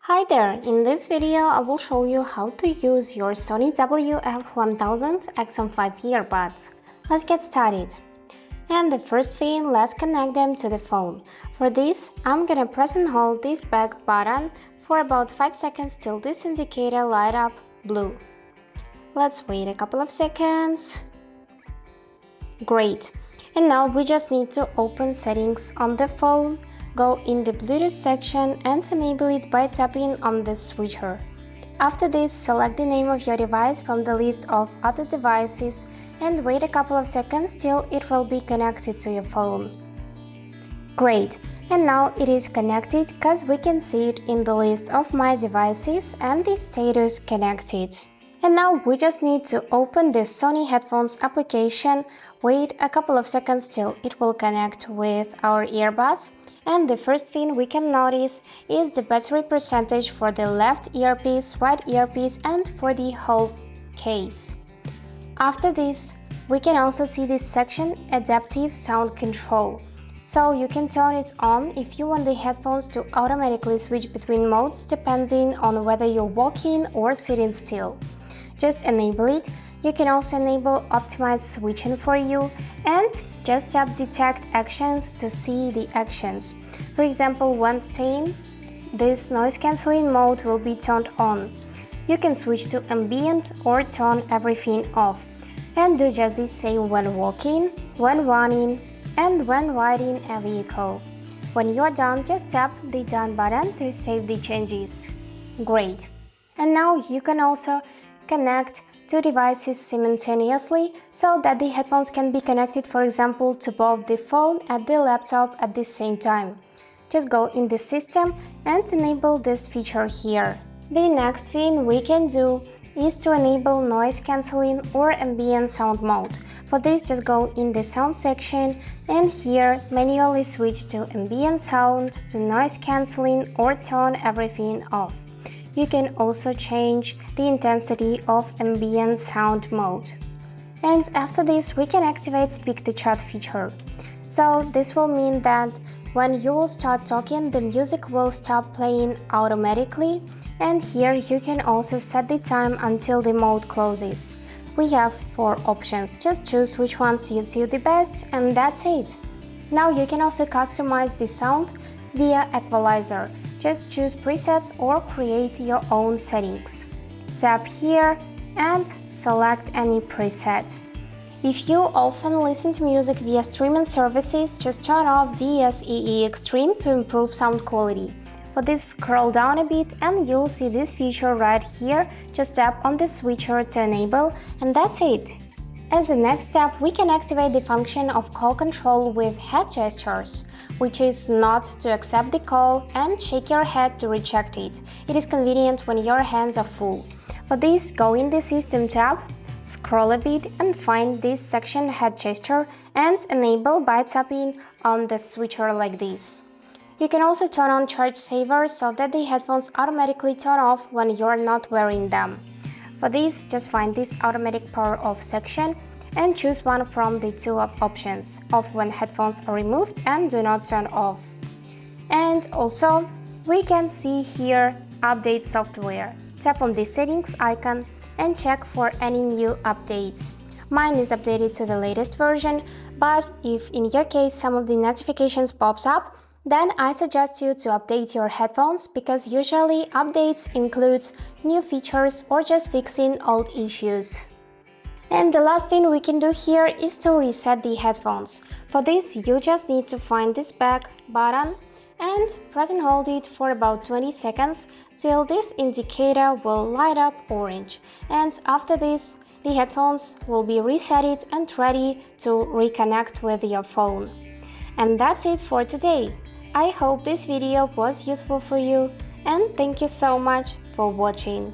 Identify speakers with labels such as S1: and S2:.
S1: Hi there, in this video I will show you how to use your Sony WF-1000XM5 earbuds. Let's get started. And the first thing, let's connect them to the phone. For this, I'm gonna press and hold this back button for about 5 seconds till this indicator light up blue. Let's wait a couple of seconds. Great. And now we just need to open settings on the phone. Go in the Bluetooth section and enable it by tapping on the switcher. After this, select the name of your device from the list of other devices and wait a couple of seconds till it will be connected to your phone. Great, and now it is connected because we can see it in the list of my devices and the status connected. And now we just need to open the Sony headphones application, wait a couple of seconds till it will connect with our earbuds. And the first thing we can notice is the battery percentage for the left earpiece, right earpiece, and for the whole case. After this, we can also see this section, Adaptive Sound Control. So you can turn it on if you want the headphones to automatically switch between modes depending on whether you're walking or sitting still. Just enable it. You can also enable optimized switching for you and just tap detect actions to see the actions. For example, when staying, this noise cancelling mode will be turned on. You can switch to ambient or turn everything off and do just the same when walking, when running, and when riding a vehicle. When you are done, just tap the done button to save the changes. Great. And now you can also connect two devices simultaneously so that the headphones can be connected, for example, to both the phone and the laptop at the same time. Just go in the system and enable this feature here. The next thing we can do is to enable noise cancelling or ambient sound mode. For this, just go in the sound section and here manually switch to ambient sound, to noise cancelling, or turn everything off. You can also change the intensity of ambient sound mode. And after this, we can activate speak to chat feature. So this will mean that when you will start talking, the music will stop playing automatically. And here you can also set the time until the mode closes. We have 4 options, just choose which one suits you the best and that's it. Now you can also customize the sound via equalizer. Just choose presets or create your own settings. Tap here and select any preset. If you often listen to music via streaming services, just turn off DSEE Extreme to improve sound quality. For this, scroll down a bit and you'll see this feature right here. Just tap on the switcher to enable and that's it. As a next step, we can activate the function of call control with head gestures, which is nod to accept the call and shake your head to reject it. It is convenient when your hands are full. For this, go in the System tab, scroll a bit and find this section head gesture and enable by tapping on the switcher like this. You can also turn on charge saver so that the headphones automatically turn off when you're not wearing them. For this, just find this automatic power off section and choose one from the 2 options, off when headphones are removed and do not turn off. And also, we can see here update software. Tap on the settings icon and check for any new updates. Mine is updated to the latest version, but if in your case some of the notifications pops up, then I suggest you to update your headphones because usually updates includes new features or just fixing old issues. And the last thing we can do here is to reset the headphones. For this, you just need to find this back button and press and hold it for about 20 seconds till this indicator will light up orange. And after this, the headphones will be reset and ready to reconnect with your phone. And that's it for today. I hope this video was useful for you and thank you so much for watching.